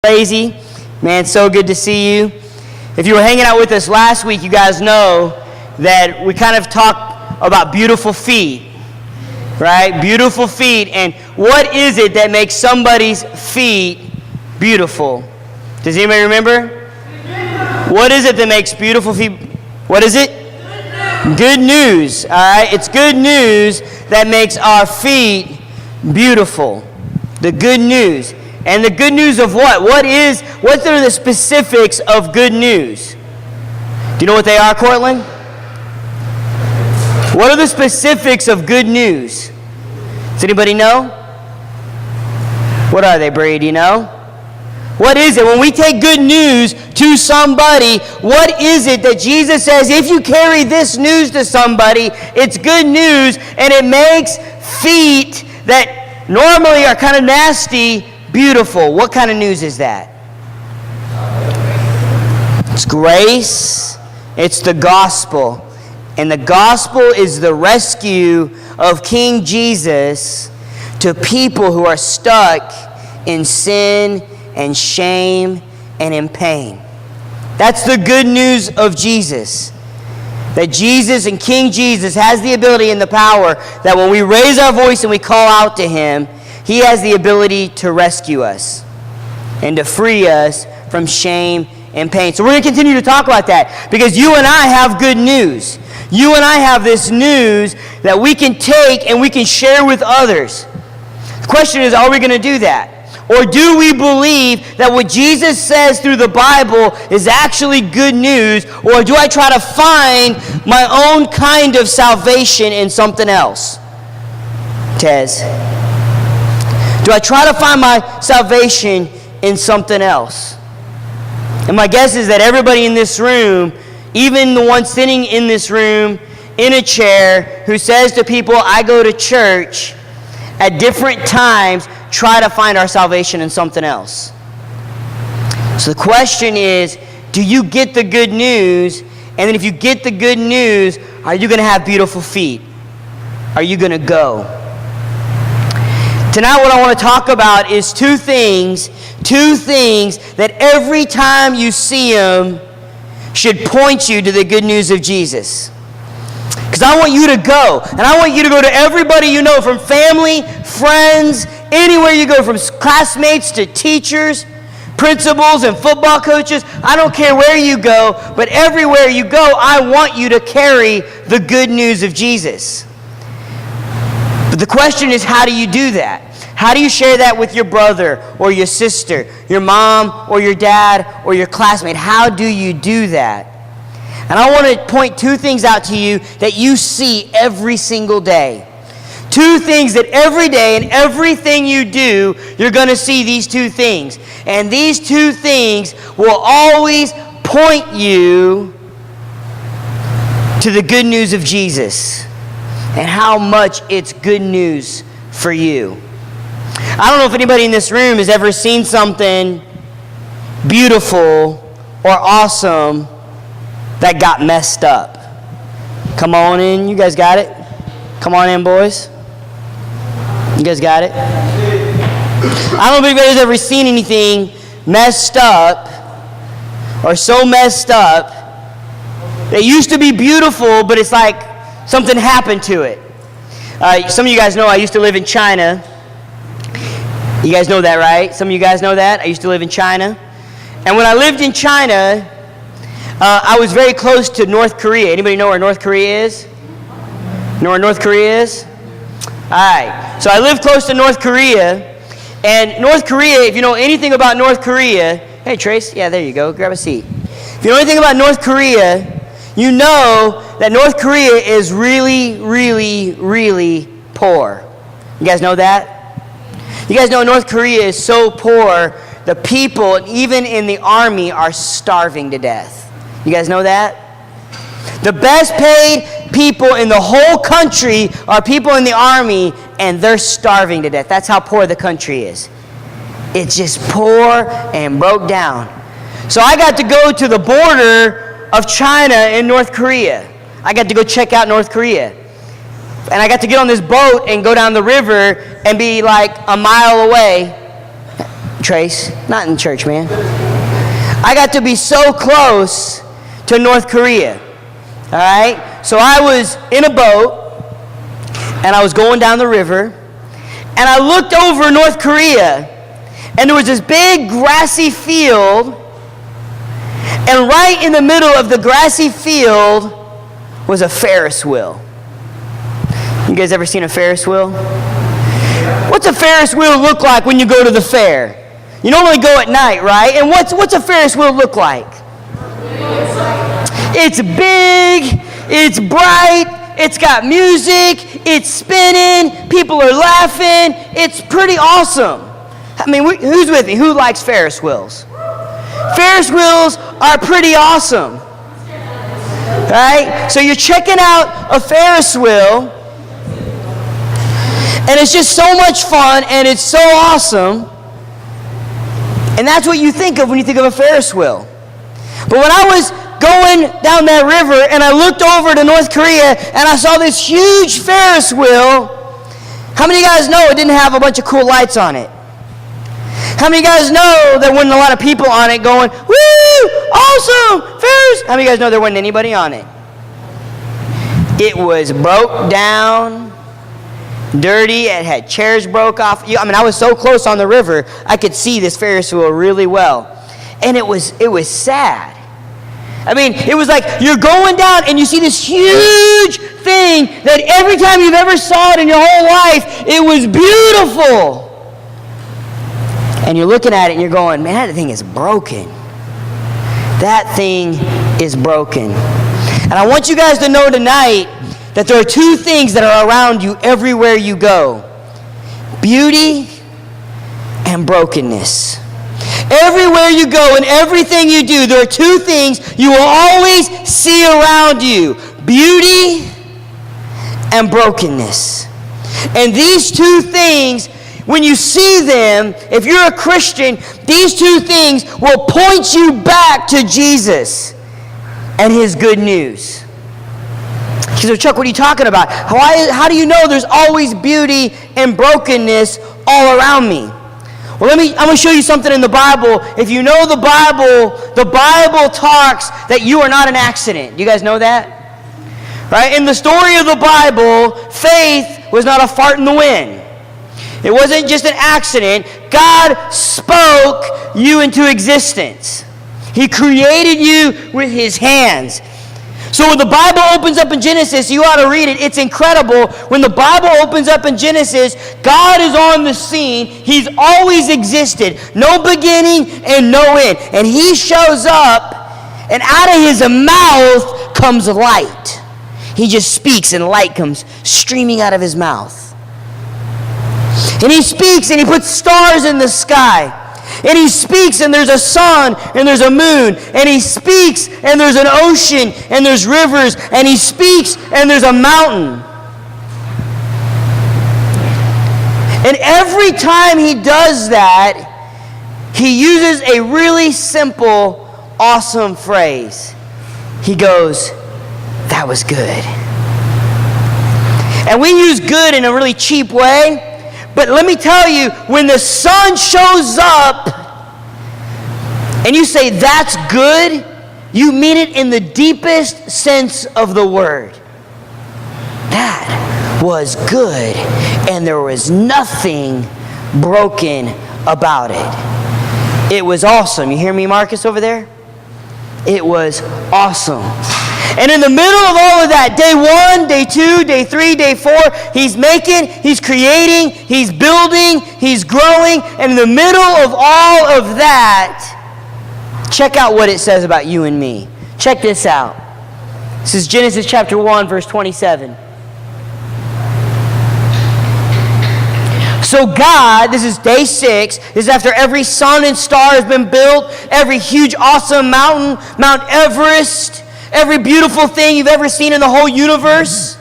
Crazy. Man, so good to see you. If you were hanging out with us last week, you guys know that we kind of talked about beautiful feet, right? Beautiful feet. And what is it that makes somebody's feet beautiful? Does anybody remember? What is it that makes beautiful feet? What is it? Good news. All right? It's good news that makes our feet beautiful. The good news. And the good news of what? What are the specifics of good news? Do you know what they are, Cortland? What are the specifics of good news? Does anybody know? What are they, Brady? Do you know? What is it? When we take good news to somebody, what is it that Jesus says, if you carry this news to somebody, it's good news, and it makes feet that normally are kind of nasty beautiful? What kind of news is that? It's grace. It's the gospel. And the gospel is the rescue of King Jesus to people who are stuck in sin and shame and in pain. That's the good news of Jesus. That Jesus and King Jesus has the ability and the power that when we raise our voice and we call out to Him, He has the ability to rescue us and to free us from shame and pain. So we're going to continue to talk about that because you and I have good news. You and I have this news that we can take and we can share with others. The question is, are we going to do that? Or do we believe that what Jesus says through the Bible is actually good news? Or do I try to find my own kind of salvation in something else? Tez? Do I try to find my salvation in something else? And my guess is that everybody in this room, even the one sitting in this room in a chair who says to people, I go to church, at different times try to find our salvation in something else. So the question is, do you get the good news? And then if you get the good news, are you going to have beautiful feet? Are you going to go? Tonight what I want to talk about is two things that every time you see them should point you to the good news of Jesus. Because I want you to go, and I want you to go to everybody you know, from family, friends, anywhere you go, from classmates to teachers, principals and football coaches. I don't care where you go, but everywhere you go, I want you to carry the good news of Jesus. But the question is, how do you do that? How do you share that with your brother or your sister, your mom or your dad or your classmate? How do you do that? And I want to point two things out to you that you see every single day. Two things that every day and everything you do, you're going to see these two things. And these two things will always point you to the good news of Jesus and how much it's good news for you. I don't know if anybody in this room has ever seen something beautiful or awesome that got messed up. Come on in. You guys got it? Come on in, boys. You guys got it? I don't know if anybody's ever seen anything messed up or so messed up that used to be beautiful, but it's like something happened to it. Some of you guys know I used to live in China. You guys know that, right? Some of you guys know that. I used to live in China. And when I lived in China, I was very close to North Korea. Anybody know where North Korea is? Know where North Korea is? All right. So I lived close to North Korea. And North Korea, if you know anything about North Korea, hey, Trace, yeah, there you go. Grab a seat. If you know anything about North Korea, you know that North Korea is really, really, really poor. You guys know that? You guys know North Korea is so poor, the people, even in the army, are starving to death. You guys know that? The best paid people in the whole country are people in the army, and they're starving to death. That's how poor the country is. It's just poor and broke down. So I got to go to the border of China and North Korea. I got to go check out North Korea. And I got to get on this boat and go down the river and be like a mile away. Trace, not in church, man. I got to be so close to North Korea. All right? So I was in a boat, and I was going down the river, and I looked over North Korea, and there was this big grassy field, and right in the middle of the grassy field was a Ferris wheel. You guys ever seen a Ferris wheel? What's a Ferris wheel look like when you go to the fair? You normally go at night, right? And what's a Ferris wheel look like? It's big, it's bright, it's got music, it's spinning, people are laughing. It's pretty awesome. I mean, who's with me? Who likes Ferris wheels? Ferris wheels are pretty awesome. Right? So you're checking out a Ferris wheel, and it's just so much fun, and it's so awesome. And that's what you think of when you think of a Ferris wheel. But when I was going down that river, and I looked over to North Korea, and I saw this huge Ferris wheel, how many of you guys know it didn't have a bunch of cool lights on it? How many of you guys know there wasn't a lot of people on it going, woo, awesome, Ferris? How many of you guys know there wasn't anybody on it? It was broke down, dirty, it had chairs broke off. I mean, I was so close on the river, I could see this Ferris wheel really well. And it was sad. I mean, it was like you're going down and you see this huge thing that every time you've ever saw it in your whole life, it was beautiful. And you're looking at it and you're going, man, that thing is broken. That thing is broken. And I want you guys to know tonight that there are two things that are around you everywhere you go: beauty and brokenness. Everywhere you go and everything you do, there are two things you will always see around you: beauty and brokenness. And these two things, when you see them, if you're a Christian, these two things will point you back to Jesus and His good news. So, Chuck, what are you talking about? How do you know there's always beauty and brokenness all around me? Well, I'm going to show you something in the Bible. If you know the Bible talks that you are not an accident. You guys know that? Right? In the story of the Bible, faith was not a fart in the wind. It wasn't just an accident. God spoke you into existence. He created you with His hands. So when the Bible opens up in Genesis, you ought to read it. It's incredible. When the Bible opens up in Genesis, God is on the scene. He's always existed. No beginning and no end. And He shows up, and out of His mouth comes light. He just speaks, and light comes streaming out of His mouth. And He speaks, and He puts stars in the sky. And He speaks, and there's a sun, and there's a moon. And He speaks, and there's an ocean, and there's rivers. And He speaks, and there's a mountain. And every time He does that, He uses a really simple, awesome phrase. He goes, "That was good." And we use good in a really cheap way. But let me tell you, when the sun shows up and you say, "That's good," you mean it in the deepest sense of the word. That was good, and there was nothing broken about it. It was awesome. You hear me, Marcus, over there? It was awesome. And in the middle of all of that, day 1, day 2, day 3, day 4, He's making, He's creating, He's building, He's growing. And in the middle of all of that, check out what it says about you and me. Check this out. This is Genesis chapter 1, verse 27. So God, this is day 6, this is after every sun and star has been built, every huge awesome mountain, Mount Everest, every beautiful thing you've ever seen in the whole universe.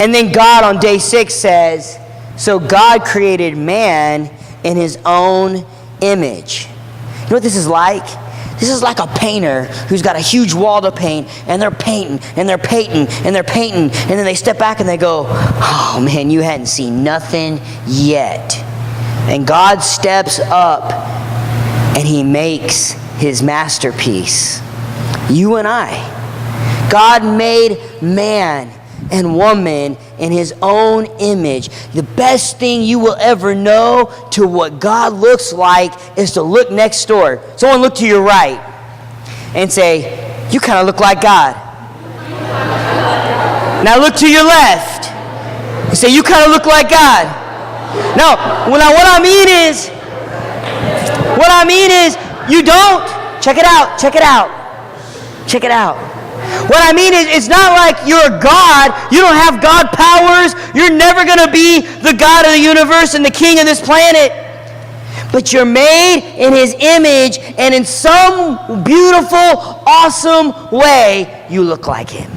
And then God on day 6 says, so God created man in His own image. You know what this is like? This is like a painter who's got a huge wall to paint, and they're painting, and they're painting, and they're painting, and then they step back and they go, "Oh man, you hadn't seen nothing yet. And God steps up and he makes his masterpiece. You and I. God made man and woman in his own image. The best thing you will ever know to what God looks like is to look next door. Someone look to your right and say, you kind of look like God. Now look to your left and say, you kind of look like God. No, what I mean is, you don't. Check it out. What I mean is, it's not like you're God. You don't have God powers. You're never going to be the God of the universe and the king of this planet. But you're made in his image, and in some beautiful, awesome way, you look like him.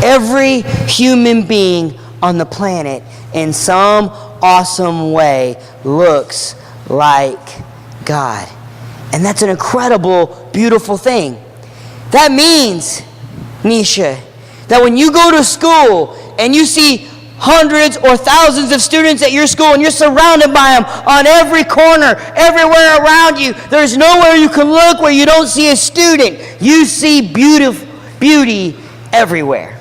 Every human being on the planet, in some awesome way, looks like God. And that's an incredible, beautiful thing. That means, Nisha, that when you go to school and you see hundreds or thousands of students at your school and you're surrounded by them on every corner, everywhere around you, there's nowhere you can look where you don't see a student. You see beauty everywhere.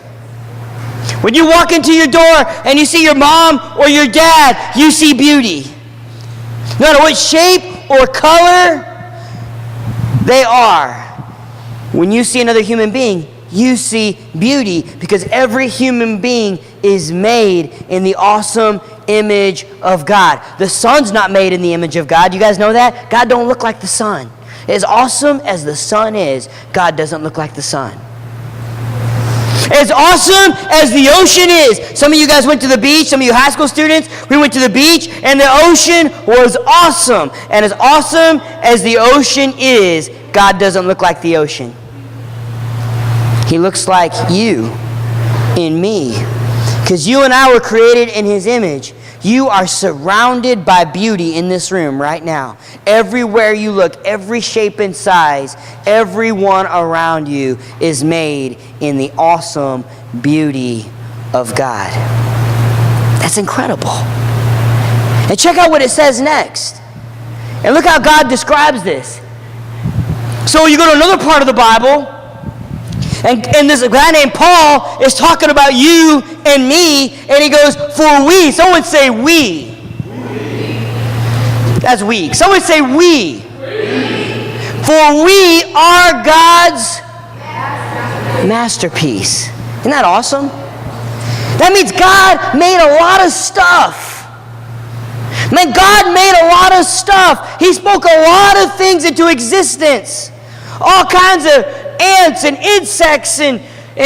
When you walk into your door and you see your mom or your dad, you see beauty. No matter what shape or color they are. When you see another human being, you see beauty, because every human being is made in the awesome image of God. The sun's not made in the image of God. You guys know that? God don't look like the sun. As awesome as the sun is, God doesn't look like the sun. As awesome as the ocean is. Some of you guys went to the beach, some of you high school students, we went to the beach, and the ocean was awesome. And as awesome as the ocean is, God doesn't look like the ocean. He looks like you in me. Because you and I were created in his image. You are surrounded by beauty in this room right now. Everywhere you look, every shape and size, everyone around you is made in the awesome beauty of God. That's incredible. And check out what it says next. And look how God describes this. So you go to another part of the Bible, and this guy named Paul is talking about you and me, and he goes, for we. Someone say we. That's weak. Someone say we. For we are God's masterpiece. Isn't that awesome? That means God made a lot of stuff. Man, God made a lot of stuff. He spoke a lot of things into existence. All kinds of ants and insects and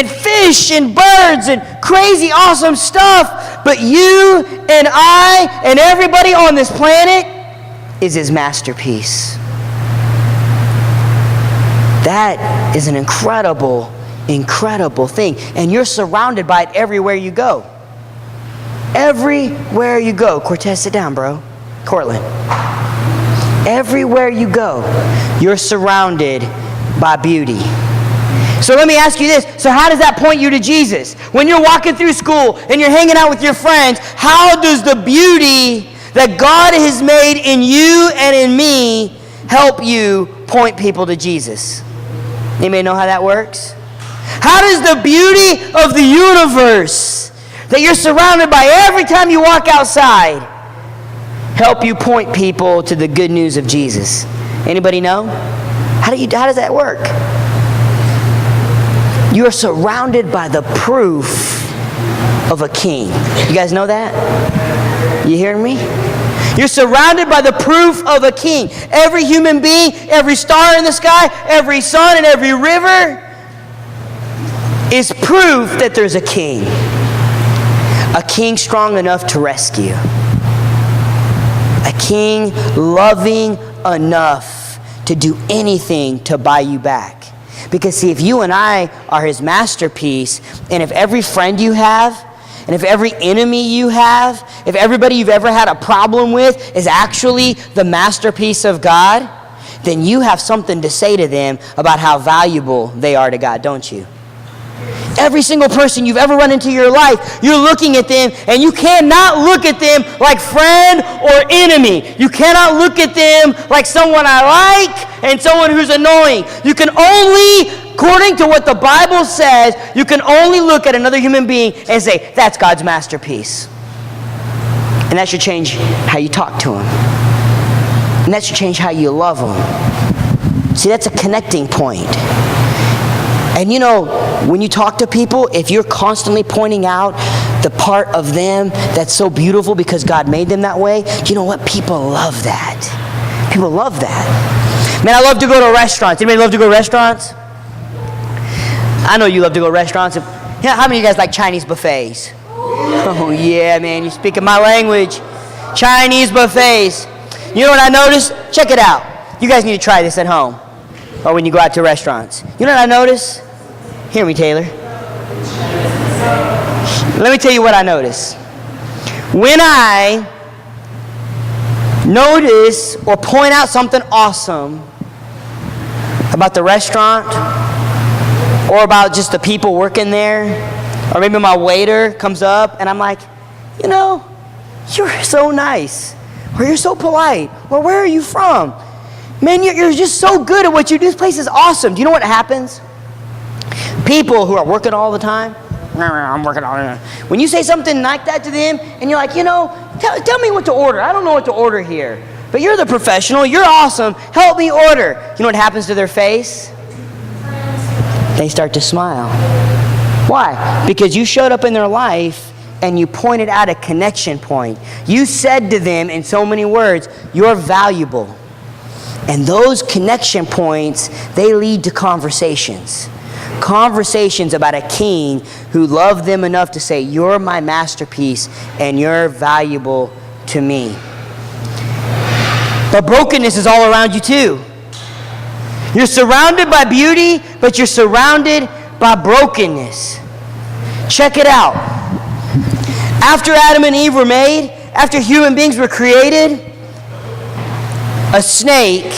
fish and birds and crazy awesome stuff. But you and I and everybody on this planet is his masterpiece. That is an incredible, incredible thing. And you're surrounded by it everywhere you go. Everywhere you go. Cortez, sit down, bro. Cortland. Everywhere you go, you're surrounded by beauty. So let me ask you this. So how does that point you to Jesus? When you're walking through school and you're hanging out with your friends, how does the beauty that God has made in you and in me help you point people to Jesus? Anybody know how that works? How does the beauty of the universe that you're surrounded by every time you walk outside help you point people to the good news of Jesus? Anybody know? How does that work? You are surrounded by the proof of a king. You guys know that? You hearing me? You're surrounded by the proof of a king. Every human being, every star in the sky, every sun and every river is proof that there's a king. A king strong enough to rescue. A king loving enough to do anything to buy you back. Because see, if you and I are his masterpiece, and if every friend you have, and if every enemy you have, if everybody you've ever had a problem with is actually the masterpiece of God, then you have something to say to them about how valuable they are to God, don't you? every single person you've ever run into your life, you're looking at them, and you cannot look at them like friend or enemy. You cannot look at them like someone I like and someone who's annoying. You can only, according to what the Bible says, you can only look at another human being and say, that's God's masterpiece. And that should change how you talk to him. And that should change how you love him. See, that's a connecting point. And you know, when you talk to people, if you're constantly pointing out the part of them that's so beautiful because God made them that way, you know what? People love that. People love that. Man, I love to go to restaurants. Anybody love to go to restaurants? I know you love to go to restaurants. Yeah, how many of you guys like Chinese buffets? Oh yeah, man, you're speaking my language. Chinese buffets. You know what I noticed? Check it out. You guys need to try this at home or when you go out to restaurants. You know what I notice? Hear me, Taylor. Let me tell you what I notice. When I notice or point out something awesome about the restaurant or about just the people working there, or maybe my waiter comes up and I'm like, you know, you're so nice, or you're so polite, or where are you from? Man, you're just so good at what you do. This place is awesome. Do you know what happens? People who are working all the time, I'm working all the time. When you say something like that to them, and you're like, you know, tell me what to order. I don't know what to order here. But you're the professional. You're awesome. Help me order. You know what happens to their face? They start to smile. Why? Because you showed up in their life and you pointed out a connection point. You said to them in so many words, you're valuable. And those connection points, they lead to conversations. Conversations about a king who loved them enough to say, you're my masterpiece and you're valuable to me. But brokenness is all around you too. You're surrounded by beauty, but you're surrounded by brokenness. Check it out. After Adam and Eve were made, after human beings were created, a snake